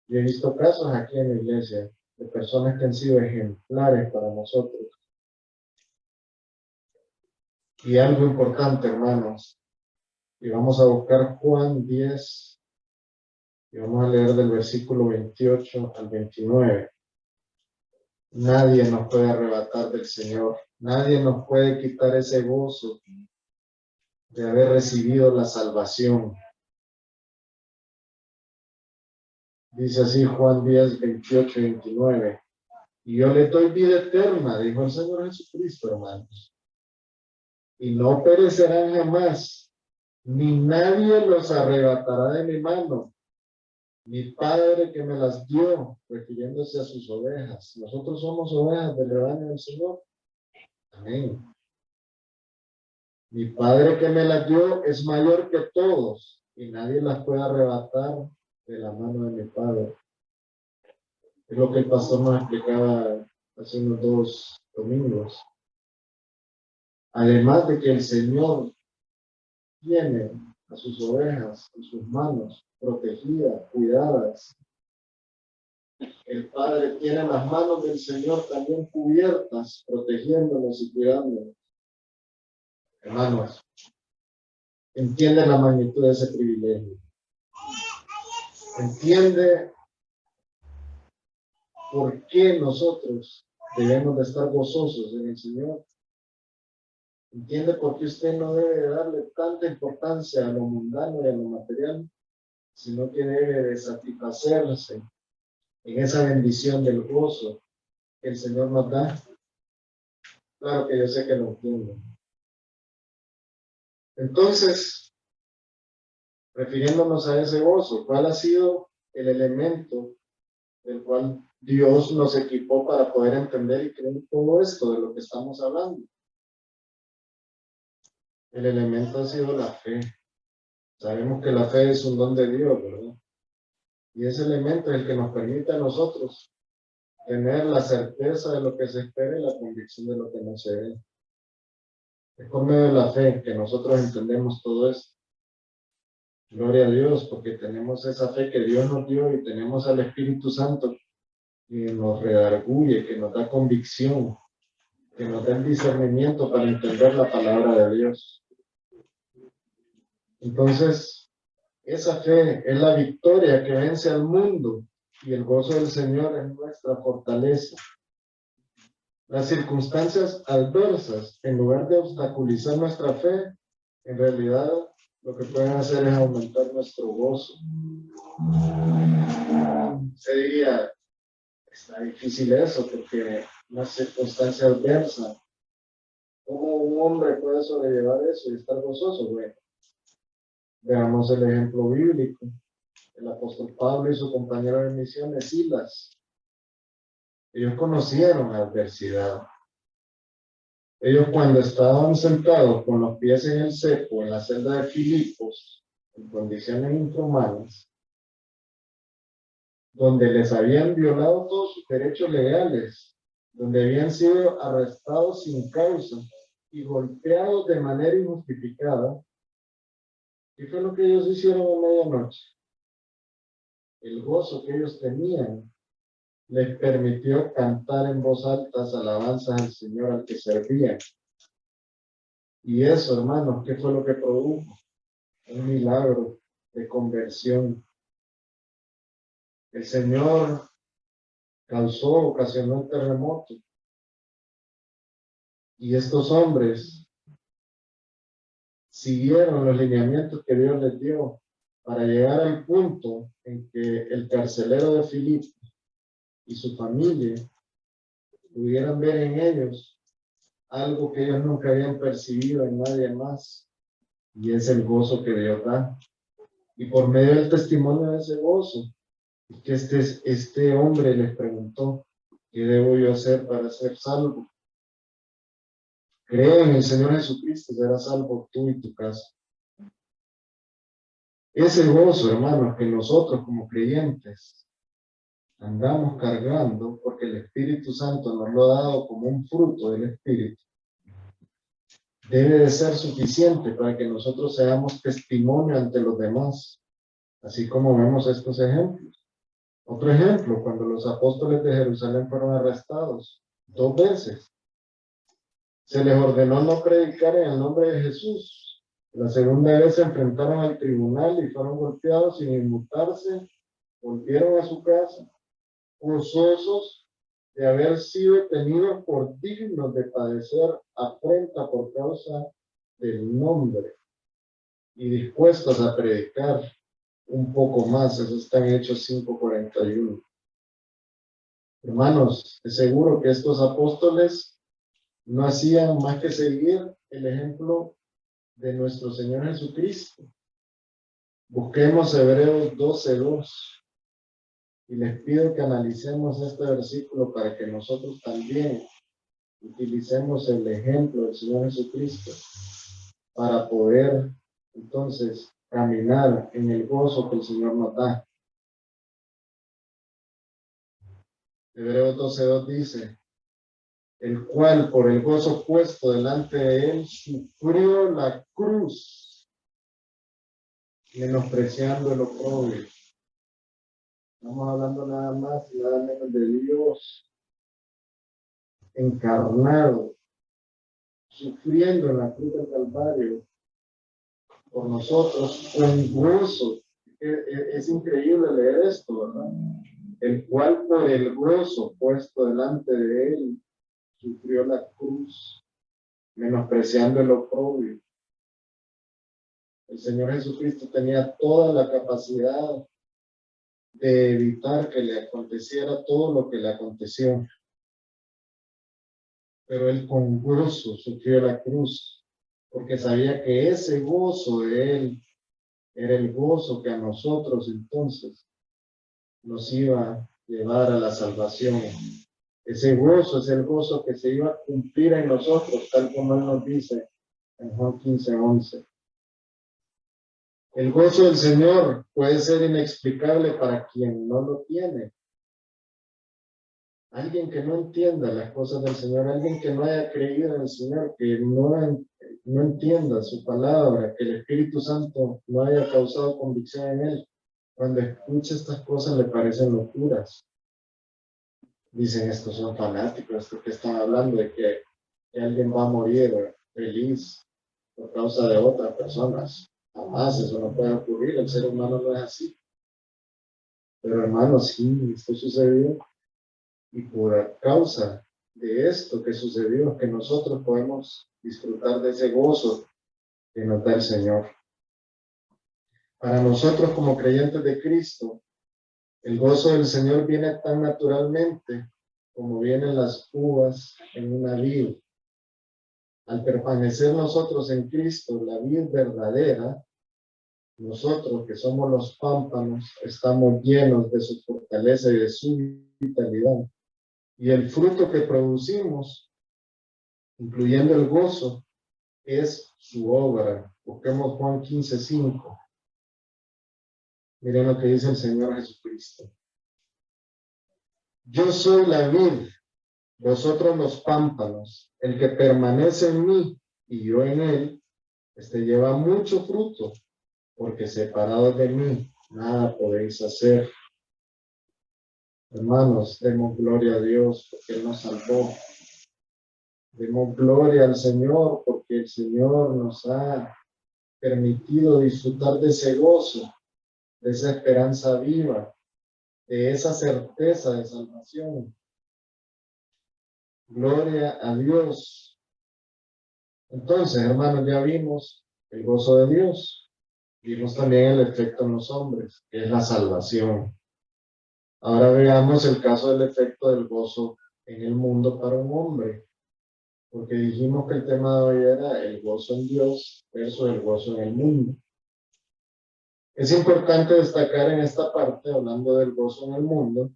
Speaker 1: Y he visto casos aquí en la iglesia de personas que han sido ejemplares para nosotros. Y algo importante, hermanos, y vamos a buscar Juan 10, y vamos a leer del versículo 28 al 29. Nadie nos puede arrebatar del Señor, nadie nos puede quitar ese gozo de haber recibido la salvación. Dice así Juan 10, 28 y 29. Y yo le doy vida eterna, dijo el Señor Jesucristo, hermanos. Y no perecerán jamás, ni nadie los arrebatará de mi mano. Mi Padre que me las dio, refiriéndose a sus ovejas. Nosotros somos ovejas del rebaño del Señor. Amén. Mi Padre que me las dio es mayor que todos, y nadie las puede arrebatar de la mano de mi Padre. Es lo que el pastor nos explicaba hace unos 2 domingos. Además de que el Señor tiene a sus ovejas en sus manos, protegidas, cuidadas. El Padre tiene las manos del Señor también cubiertas, protegiéndonos y cuidándonos. Hermanos, entiende la magnitud de ese privilegio. Entiende por qué nosotros debemos de estar gozosos en el Señor. Entiende por qué usted no debe darle tanta importancia a lo mundano y a lo material, sino que debe de satisfacerse en esa bendición del gozo que el Señor nos da. Claro que yo sé que lo entiendo. Entonces, refiriéndonos a ese gozo, ¿cuál ha sido el elemento del cual Dios nos equipó para poder entender y creer todo esto de lo que estamos hablando? El elemento ha sido la fe. Sabemos que la fe es un don de Dios, ¿verdad? Y ese elemento es el que nos permite a nosotros tener la certeza de lo que se espera y la convicción de lo que no se ve. Es por medio de la fe que nosotros entendemos todo esto. Gloria a Dios, porque tenemos esa fe que Dios nos dio y tenemos al Espíritu Santo que nos redarguye, que nos da convicción, que nos da el discernimiento para entender la palabra de Dios. Entonces, esa fe es la victoria que vence al mundo y el gozo del Señor es nuestra fortaleza. Las circunstancias adversas, en lugar de obstaculizar nuestra fe, en realidad lo que pueden hacer es aumentar nuestro gozo. Se diría, está difícil eso, porque una circunstancia adversa, ¿cómo un hombre puede sobrellevar eso y estar gozoso? Bueno, veamos el ejemplo bíblico. El apóstol Pablo y su compañero de misiones, Silas. Ellos conocieron la adversidad. Ellos cuando estaban sentados con los pies en el cepo en la celda de Filipos, en condiciones infrahumanas, donde les habían violado todos sus derechos legales, donde habían sido arrestados sin causa y golpeados de manera injustificada. ¿Qué fue lo que ellos hicieron a medianoche? el gozo que ellos tenían les permitió cantar en voz alta alabanzas al Señor al que servían. Y eso, hermanos, ¿qué fue lo que produjo? Un milagro de conversión. El Señor ocasionó un terremoto. Y estos hombres siguieron los lineamientos que Dios les dio para llegar al punto en que el carcelero de Filipo y su familia pudieran ver en ellos algo que ellos nunca habían percibido en nadie más, y es el gozo que Dios da. Y por medio del testimonio de ese gozo, que este hombre les preguntó, ¿qué debo yo hacer para ser salvo? Cree en el Señor Jesucristo, serás salvo tú y tu casa. Ese gozo, hermanos, que nosotros como creyentes andamos cargando, porque el Espíritu Santo nos lo ha dado como un fruto del Espíritu, debe de ser suficiente para que nosotros seamos testimonio ante los demás, así como vemos estos ejemplos. Otro ejemplo, cuando los apóstoles de Jerusalén fueron arrestados 2 veces, se les ordenó no predicar en el nombre de Jesús. La segunda vez se enfrentaron al tribunal y fueron golpeados sin inmutarse, volvieron a su casa, gozosos de haber sido tenidos por dignos de padecer afrenta por causa del nombre y dispuestos a predicar un poco más. Eso está en Hechos 5:41. Hermanos, es seguro que estos apóstoles no hacían más que seguir el ejemplo de nuestro Señor Jesucristo. Busquemos Hebreos 12:2 y les pido que analicemos este versículo para que nosotros también utilicemos el ejemplo del Señor Jesucristo para poder entonces caminar en el gozo que el Señor nos da. Hebreos 12:2 dice, el cual por el gozo puesto delante de él sufrió la cruz, menospreciando el oprobio. Estamos hablando nada más y nada menos de Dios encarnado, sufriendo en la cruz del Calvario por nosotros con gozo. Es increíble leer esto, ¿verdad? El cual por el gozo puesto delante de él sufrió la cruz, menospreciando el oprobio. El Señor Jesucristo tenía toda la capacidad de evitar que le aconteciera todo lo que le aconteció. Pero él con gozo sufrió la cruz, porque sabía que ese gozo de él era el gozo que a nosotros entonces nos iba a llevar a la salvación. Ese gozo es el gozo que se iba a cumplir en nosotros, tal como él nos dice en Juan 15:11. El gozo del Señor puede ser inexplicable para quien no lo tiene. Alguien que no entienda las cosas del Señor, alguien que no haya creído en el Señor, que no entienda su palabra, que el Espíritu Santo no haya causado convicción en él, cuando escucha estas cosas le parecen locuras. Dicen, estos son fanáticos, esto que están hablando de que alguien va a morir feliz por causa de otras personas. Jamás, eso no puede ocurrir, el ser humano no es así. Pero hermanos, sí, esto sucedió. Y por causa de esto que sucedió, que nosotros podemos disfrutar de ese gozo que nos da el Señor. Para nosotros como creyentes de Cristo, el gozo del Señor viene tan naturalmente como vienen las uvas en una vid. Al permanecer nosotros en Cristo, la vid verdadera, nosotros que somos los pámpanos, estamos llenos de su fortaleza y de su vitalidad. Y el fruto que producimos, incluyendo el gozo, es su obra. Busquemos Juan 15:5. Miren lo que dice el Señor Jesucristo. Yo soy la vid, vosotros los pámpanos. El que permanece en mí y yo en él, lleva mucho fruto, porque separados de mí, nada podéis hacer. Hermanos, demos gloria a Dios porque Él nos salvó. Demos gloria al Señor porque el Señor nos ha permitido disfrutar de ese gozo, de esa esperanza viva, de esa certeza de salvación. Gloria a Dios. Entonces, hermanos, ya vimos el gozo de Dios. Vimos también el efecto en los hombres, que es la salvación. Ahora veamos el caso del efecto del gozo en el mundo para un hombre, porque dijimos que el tema de hoy era el gozo en Dios versus el gozo en el mundo. Es importante destacar en esta parte, hablando del gozo en el mundo,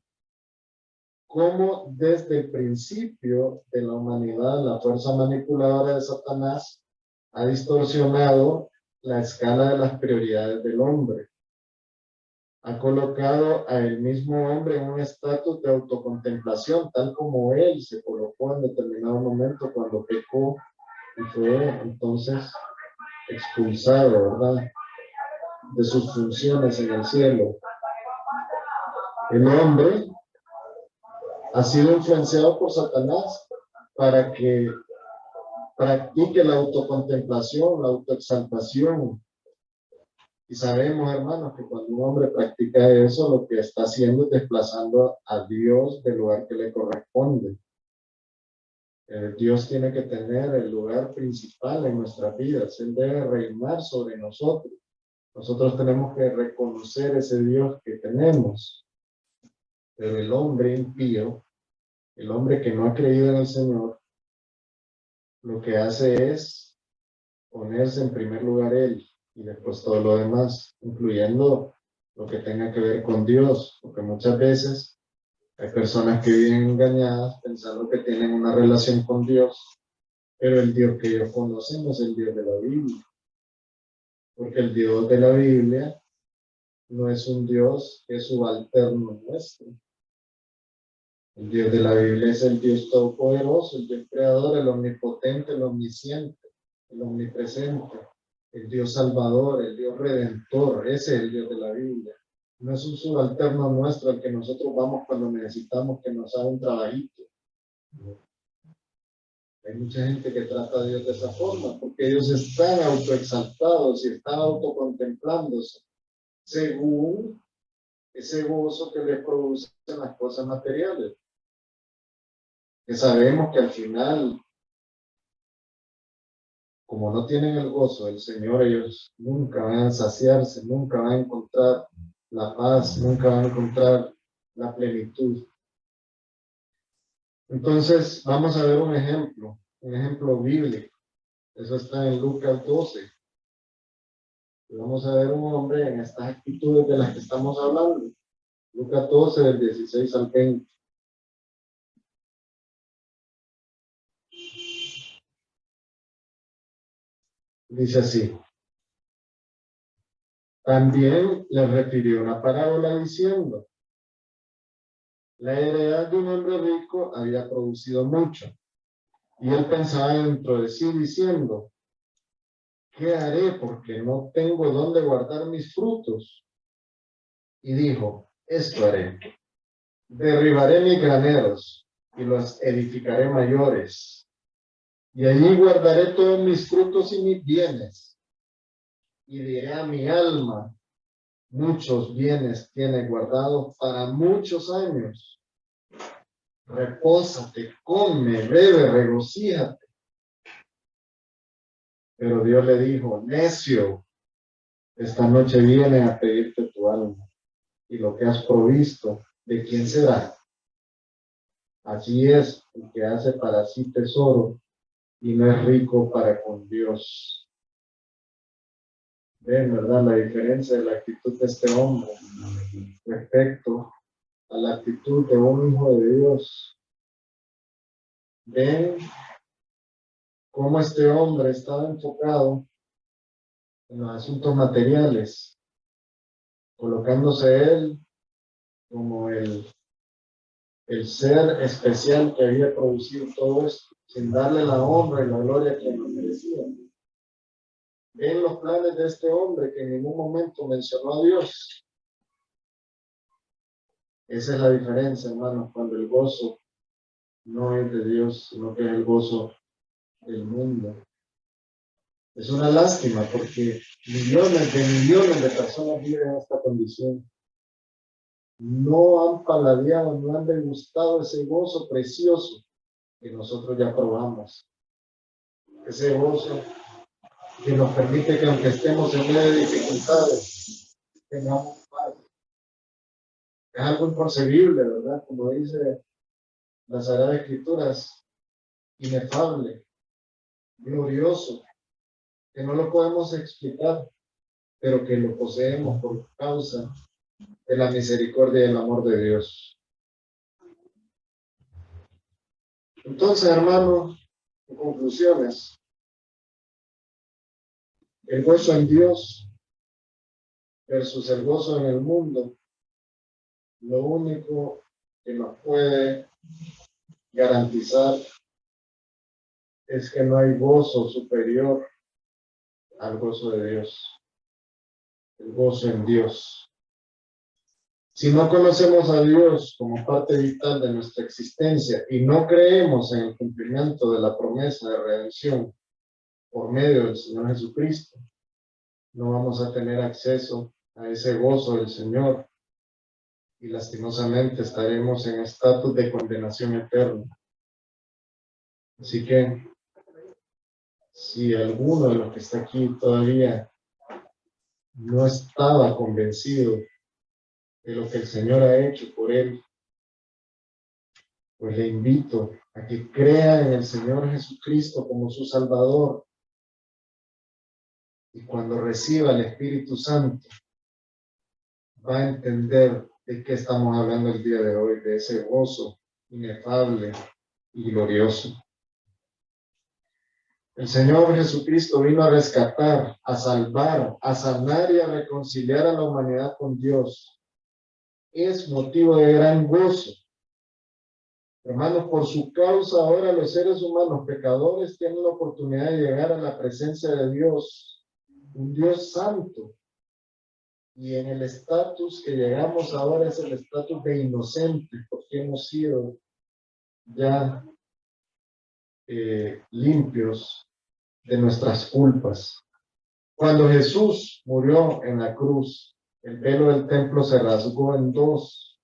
Speaker 1: cómo desde el principio de la humanidad la fuerza manipuladora de Satanás ha distorsionado la escala de las prioridades del hombre. Ha colocado a el mismo hombre en un estatus de autocontemplación, tal como él se colocó en determinado momento cuando pecó y fue entonces expulsado, ¿verdad?, de sus funciones en el cielo. El hombre ha sido influenciado por Satanás para que practique la autocontemplación, la autoexaltación. Y sabemos, hermanos, que cuando un hombre practica eso, lo que está haciendo es desplazando a Dios del lugar que le corresponde. Dios tiene que tener el lugar principal en nuestras vidas. Él debe reinar sobre nosotros. Nosotros tenemos que reconocer ese Dios que tenemos. Pero el hombre impío, el hombre que no ha creído en el Señor, lo que hace es ponerse en primer lugar él y después todo lo demás, incluyendo lo que tenga que ver con Dios, porque muchas veces hay personas que viven engañadas pensando que tienen una relación con Dios, pero el Dios que ellos conocen no es el Dios de la Biblia, porque el Dios de la Biblia no es un Dios que es subalterno nuestro. El Dios de la Biblia es el Dios todopoderoso, el Dios creador, el omnipotente, el omnisciente, el omnipresente, el Dios salvador, el Dios redentor. Ese es el Dios de la Biblia. No es un subalterno nuestro al que nosotros vamos cuando necesitamos que nos haga un trabajito. Hay mucha gente que trata a Dios de esa forma porque ellos están autoexaltados y están autocontemplándose según ese gozo que les producen las cosas materiales. Que sabemos que al final, como no tienen el gozo del Señor, ellos nunca van a saciarse, nunca van a encontrar la paz, nunca van a encontrar la plenitud. Entonces, vamos a ver un ejemplo bíblico. Eso está en Lucas 12. Y vamos a ver un hombre en estas actitudes de las que estamos hablando. Lucas 12, del 16 al 20. Dice así. También le refirió una parábola diciendo: la heredad de un hombre rico había producido mucho, y él pensaba dentro de sí diciendo: ¿qué haré porque no tengo dónde guardar mis frutos? Y dijo: esto haré: derribaré mis graneros y los edificaré mayores, y allí guardaré todos mis frutos y mis bienes. Y diré a mi alma: muchos bienes tienes guardados para muchos años. Repósate, come, bebe, regocíjate. Pero Dios le dijo: necio, esta noche viene a pedirte tu alma, y lo que has provisto, ¿de quién será? Así es el que hace para sí tesoro y no es rico para con Dios. Ven, ¿verdad?, la diferencia de la actitud de este hombre respecto a la actitud de un hijo de Dios. Ven cómo este hombre estaba enfocado en los asuntos materiales, colocándose él como el ser especial que había producido todo esto, sin darle la honra y la gloria que nos merecía. Ven los planes de este hombre que en ningún momento mencionó a Dios. Esa es la diferencia, hermanos, cuando el gozo no es de Dios, sino que es el gozo del mundo. Es una lástima porque millones de personas viven en esta condición. No han paladeado, no han degustado ese gozo precioso que nosotros ya probamos. Ese gozo que nos permite que aunque estemos en medio de dificultades, tengamos paz. Es algo inconcebible, ¿verdad? Como dice la Sagrada Escritura, es inefable, glorioso, que no lo podemos explicar, pero que lo poseemos por causa de la misericordia y el amor de Dios. Entonces, hermanos, en conclusiones, el gozo en Dios versus el gozo en el mundo, lo único que nos puede garantizar es que no hay gozo superior al gozo de Dios, el gozo en Dios. Si no conocemos a Dios como parte vital de nuestra existencia y no creemos en el cumplimiento de la promesa de redención por medio del Señor Jesucristo, no vamos a tener acceso a ese gozo del Señor y lastimosamente estaremos en estatus de condenación eterna. Así que, si alguno de los que está aquí todavía no estaba convencido de lo que el Señor ha hecho por él, pues le invito a que crea en el Señor Jesucristo como su Salvador. Y cuando reciba el Espíritu Santo, va a entender de qué estamos hablando el día de hoy, de ese gozo inefable y glorioso. El Señor Jesucristo vino a rescatar, a salvar, a sanar y a reconciliar a la humanidad con Dios. Es motivo de gran gozo. Hermanos, por su causa ahora los seres humanos pecadores tienen la oportunidad de llegar a la presencia de Dios, un Dios santo. Y en el estatus que llegamos ahora es el estatus de inocentes, porque hemos sido ya limpios de nuestras culpas. Cuando Jesús murió en la cruz, el velo del templo se rasgó en dos,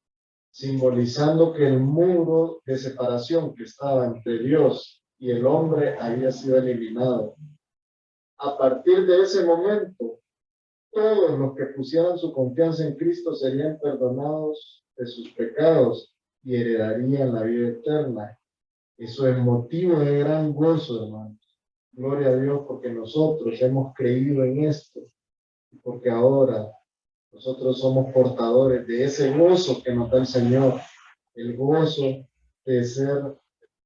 Speaker 1: simbolizando que el muro de separación que estaba entre Dios y el hombre había sido eliminado. A partir de ese momento, todos los que pusieran su confianza en Cristo serían perdonados de sus pecados y heredarían la vida eterna. Eso es motivo de gran gozo, hermanos. Gloria a Dios porque nosotros hemos creído en esto, porque ahora nosotros somos portadores de ese gozo que nos da el Señor, el gozo de ser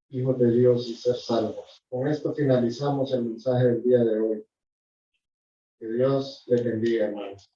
Speaker 1: hijos de Dios y ser salvos. Con esto finalizamos el mensaje del día de hoy. Que Dios les bendiga, hermanos.